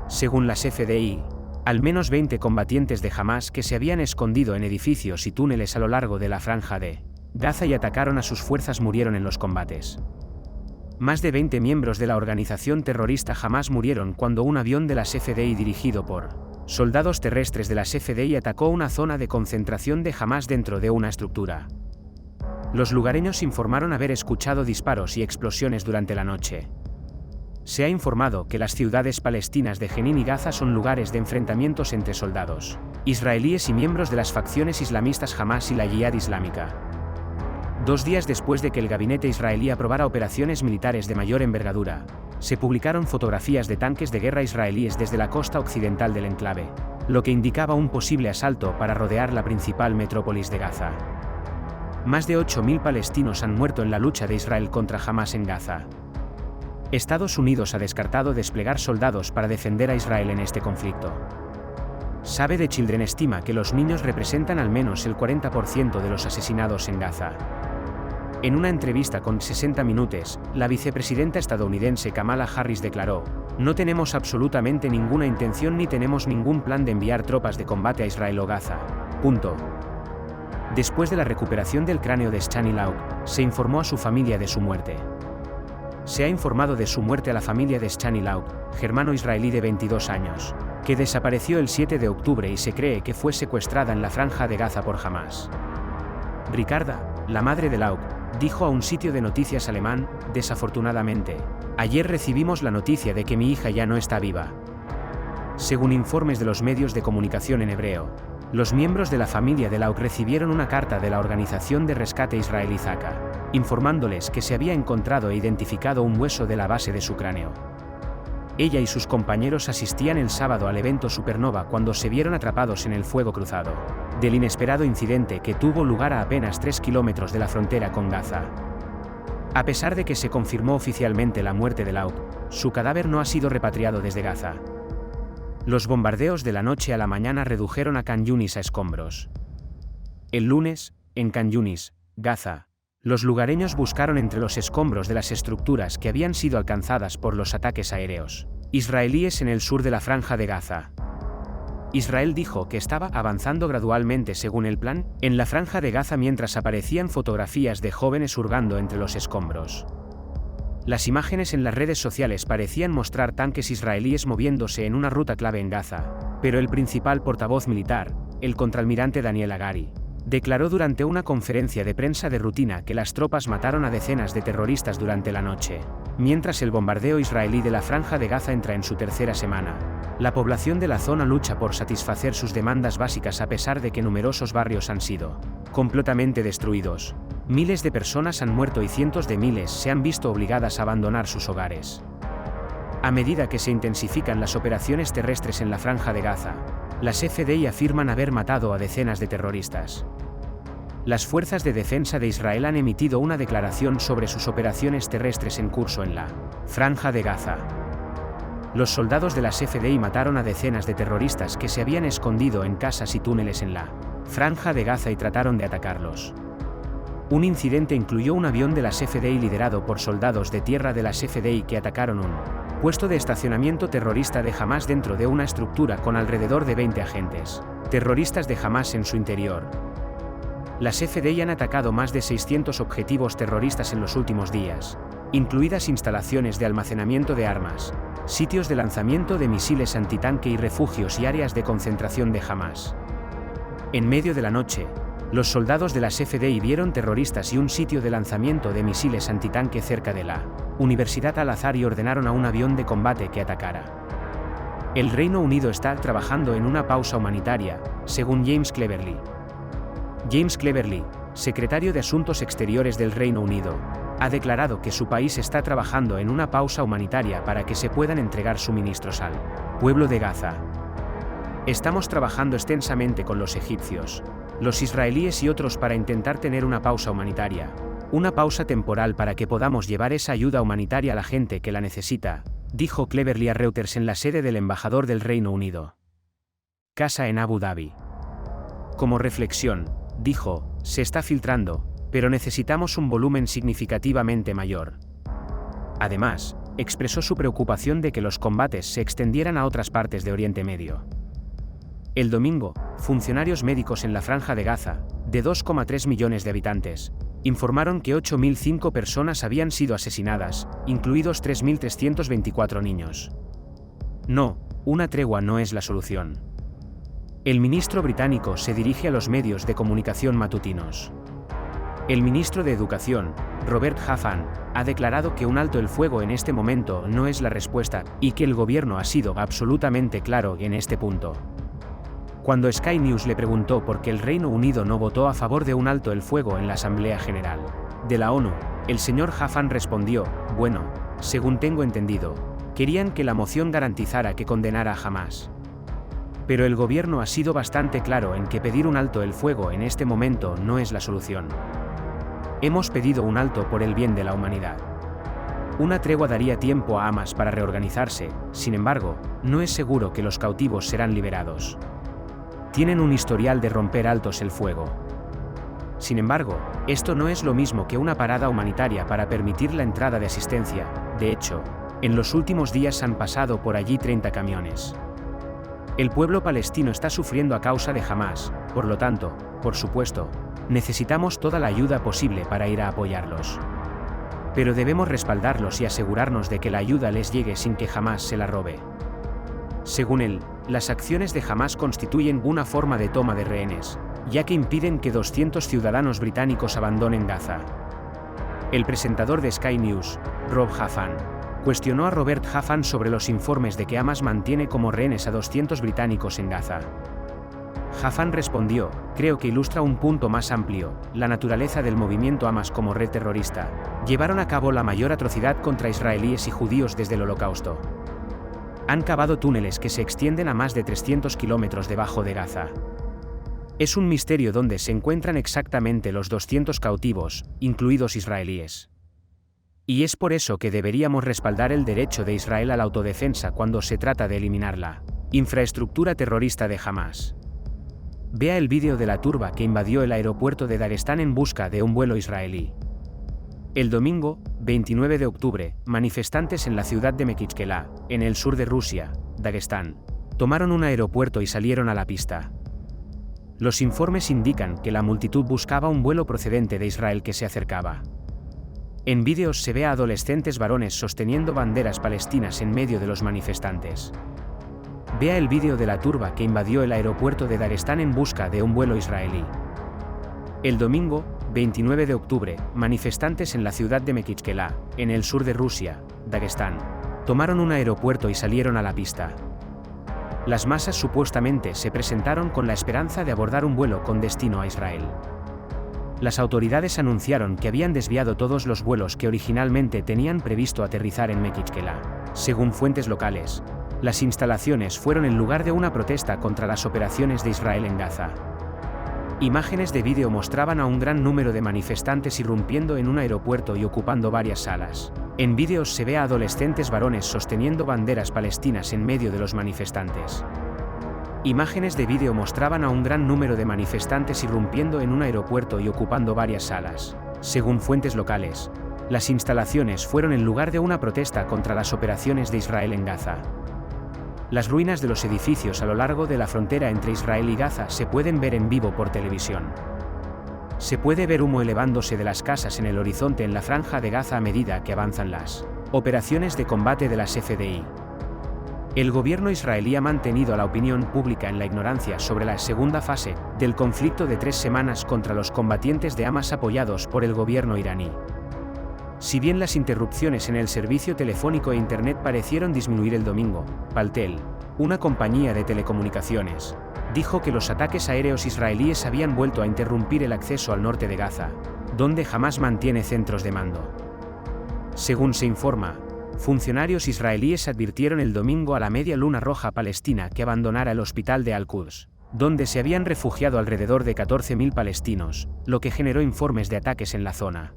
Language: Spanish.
Según las FDI, al menos 20 combatientes de Hamás que se habían escondido en edificios y túneles a lo largo de la franja de Gaza y atacaron a sus fuerzas murieron en los combates. Más de 20 miembros de la organización terrorista Hamás murieron cuando un avión de las FDI dirigido por soldados terrestres de las FDI atacó una zona de concentración de Hamás dentro de una estructura. Los lugareños informaron haber escuchado disparos y explosiones durante la noche. Se ha informado que las ciudades palestinas de Jenin y Gaza son lugares de enfrentamientos entre soldados israelíes y miembros de las facciones islamistas Hamás y la Yihad Islámica. 2 días después de que el gabinete israelí aprobara operaciones militares de mayor envergadura, se publicaron fotografías de tanques de guerra israelíes desde la costa occidental del enclave, lo que indicaba un posible asalto para rodear la principal metrópolis de Gaza. Más de 8.000 palestinos han muerto en la lucha de Israel contra Hamás en Gaza. Estados Unidos ha descartado desplegar soldados para defender a Israel en este conflicto. Save the Children estima que los niños representan al menos el 40% de los asesinados en Gaza. En una entrevista con 60 Minutos, la vicepresidenta estadounidense Kamala Harris declaró: "No tenemos absolutamente ninguna intención ni tenemos ningún plan de enviar tropas de combate a Israel o Gaza. Punto". Después de la recuperación del cráneo de Shani Lauk, se informó a su familia de su muerte. Se ha informado de su muerte a la familia de Shani Lauk, germano israelí de 22 años, que desapareció el 7 de octubre y se cree que fue secuestrada en la franja de Gaza por Hamás. Ricarda, la madre de Lauk, dijo a un sitio de noticias alemán: "Desafortunadamente, ayer recibimos la noticia de que mi hija ya no está viva". Según informes de los medios de comunicación en hebreo, los miembros de la familia de Lauk recibieron una carta de la organización de rescate israelí Zaka, informándoles que se había encontrado e identificado un hueso de la base de su cráneo. Ella y sus compañeros asistían el sábado al evento Supernova cuando se vieron atrapados en el fuego cruzado del inesperado incidente que tuvo lugar a apenas 3 kilómetros de la frontera con Gaza. A pesar de que se confirmó oficialmente la muerte de Lauk, su cadáver no ha sido repatriado desde Gaza. Los bombardeos de la noche a la mañana redujeron a Khan Yunis a escombros. El lunes, en Khan Yunis, Gaza, los lugareños buscaron entre los escombros de las estructuras que habían sido alcanzadas por los ataques aéreos israelíes en el sur de la franja de Gaza. Israel dijo que estaba avanzando gradualmente según el plan en la franja de Gaza mientras aparecían fotografías de jóvenes hurgando entre los escombros. Las imágenes en las redes sociales parecían mostrar tanques israelíes moviéndose en una ruta clave en Gaza, pero el principal portavoz militar, el contraalmirante Daniel Hagari, declaró durante una conferencia de prensa de rutina que las tropas mataron a decenas de terroristas durante la noche. Mientras el bombardeo israelí de la franja de Gaza entra en su 3ª semana, la población de la zona lucha por satisfacer sus demandas básicas a pesar de que numerosos barrios han sido completamente destruidos. Miles de personas han muerto y cientos de miles se han visto obligadas a abandonar sus hogares. A medida que se intensifican las operaciones terrestres en la franja de Gaza, las FDI afirman haber matado a decenas de terroristas. Las fuerzas de defensa de Israel han emitido una declaración sobre sus operaciones terrestres en curso en la franja de Gaza. Los soldados de las FDI mataron a decenas de terroristas que se habían escondido en casas y túneles en la franja de Gaza y trataron de atacarlos. Un incidente incluyó un avión de las FDI liderado por soldados de tierra de las FDI que atacaron un puesto de estacionamiento terrorista de Hamás dentro de una estructura con alrededor de 20 agentes terroristas de Hamás en su interior. Las FDI han atacado más de 600 objetivos terroristas en los últimos días, incluidas instalaciones de almacenamiento de armas, sitios de lanzamiento de misiles antitanque y refugios y áreas de concentración de Hamás. En medio de la noche, los soldados de las FDI vieron terroristas y un sitio de lanzamiento de misiles antitanque cerca de la Universidad Al-Azhar y ordenaron a un avión de combate que atacara. El Reino Unido está trabajando en una pausa humanitaria, según James Cleverly. James Cleverly, secretario de Asuntos Exteriores del Reino Unido, ha declarado que su país está trabajando en una pausa humanitaria para que se puedan entregar suministros al pueblo de Gaza. Estamos trabajando extensamente con los egipcios, los israelíes y otros para intentar tener una pausa humanitaria, una pausa temporal para que podamos llevar esa ayuda humanitaria a la gente que la necesita, dijo Cleverly a Reuters en la sede del embajador del Reino Unido. Casa en Abu Dhabi. Como reflexión, dijo, se está filtrando, pero necesitamos un volumen significativamente mayor. Además, expresó su preocupación de que los combates se extendieran a otras partes de Oriente Medio. El domingo, funcionarios médicos en la Franja de Gaza, de 2,3 millones de habitantes, informaron que 8.005 personas habían sido asesinadas, incluidos 3.324 niños. No, una tregua no es la solución. El ministro británico se dirige a los medios de comunicación matutinos. El ministro de Educación, Robert Halfon, ha declarado que un alto el fuego en este momento no es la respuesta y que el gobierno ha sido absolutamente claro en este punto. Cuando Sky News le preguntó por qué el Reino Unido no votó a favor de un alto el fuego en la Asamblea General de la ONU, el señor Halfon respondió, bueno, según tengo entendido, querían que la moción garantizara que condenara a Hamás. Pero el gobierno ha sido bastante claro en que pedir un alto el fuego en este momento no es la solución. Hemos pedido un alto por el bien de la humanidad. Una tregua daría tiempo a Hamás para reorganizarse, sin embargo, no es seguro que los cautivos serán liberados. Tienen un historial de romper altos el fuego. Sin embargo, esto no es lo mismo que una parada humanitaria para permitir la entrada de asistencia. De hecho, en los últimos días han pasado por allí 30 camiones. El pueblo palestino está sufriendo a causa de Hamás, por lo tanto, por supuesto, necesitamos toda la ayuda posible para ir a apoyarlos. Pero debemos respaldarlos y asegurarnos de que la ayuda les llegue sin que Hamás se la robe. Según él, las acciones de Hamás constituyen una forma de toma de rehenes, ya que impiden que 200 ciudadanos británicos abandonen Gaza. El presentador de Sky News, Rob Halfon, cuestionó a Robert Halfon sobre los informes de que Hamás mantiene como rehenes a 200 británicos en Gaza. Halfon respondió, creo que ilustra un punto más amplio, la naturaleza del movimiento Hamás como red terrorista. Llevaron a cabo la mayor atrocidad contra israelíes y judíos desde el Holocausto. Han cavado túneles que se extienden a más de 300 kilómetros debajo de Gaza. Es un misterio dónde se encuentran exactamente los 200 cautivos, incluidos israelíes. Y es por eso que deberíamos respaldar el derecho de Israel a la autodefensa cuando se trata de eliminar la infraestructura terrorista de Hamás. Vea el vídeo de la turba que invadió el aeropuerto de Dagestán en busca de un vuelo israelí. El domingo, 29 de octubre, manifestantes en la ciudad de Mekhitchkela, en el sur de Rusia, Dagestán, tomaron un aeropuerto y salieron a la pista. Los informes indican que la multitud buscaba un vuelo procedente de Israel que se acercaba. En vídeos se ve a adolescentes varones sosteniendo banderas palestinas en medio de los manifestantes. Vea el vídeo de la turba que invadió el aeropuerto de Dagestán en busca de un vuelo israelí. El domingo, 29 de octubre, manifestantes en la ciudad de Mekhitchkela, en el sur de Rusia, Dagestán, tomaron un aeropuerto y salieron a la pista. Las masas supuestamente se presentaron con la esperanza de abordar un vuelo con destino a Israel. Las autoridades anunciaron que habían desviado todos los vuelos que originalmente tenían previsto aterrizar en Mekhitchkela. Según fuentes locales, las instalaciones fueron el lugar de una protesta contra las operaciones de Israel en Gaza. Imágenes de vídeo mostraban a un gran número de manifestantes irrumpiendo en un aeropuerto y ocupando varias salas. En vídeos se ve a adolescentes varones sosteniendo banderas palestinas en medio de los manifestantes. Imágenes de vídeo mostraban a un gran número de manifestantes irrumpiendo en un aeropuerto y ocupando varias salas. Según fuentes locales, las instalaciones fueron el lugar de una protesta contra las operaciones de Israel en Gaza. Las ruinas de los edificios a lo largo de la frontera entre Israel y Gaza se pueden ver en vivo por televisión. Se puede ver humo elevándose de las casas en el horizonte en la franja de Gaza a medida que avanzan las operaciones de combate de las FDI. El gobierno israelí ha mantenido a la opinión pública en la ignorancia sobre la segunda fase del conflicto de 3 semanas contra los combatientes de Hamás apoyados por el gobierno iraní. Si bien las interrupciones en el servicio telefónico e internet parecieron disminuir el domingo, Paltel, una compañía de telecomunicaciones, dijo que los ataques aéreos israelíes habían vuelto a interrumpir el acceso al norte de Gaza, donde Hamás mantiene centros de mando. Según se informa, funcionarios israelíes advirtieron el domingo a la Media Luna Roja palestina que abandonara el hospital de Al-Quds, donde se habían refugiado alrededor de 14.000 palestinos, lo que generó informes de ataques en la zona.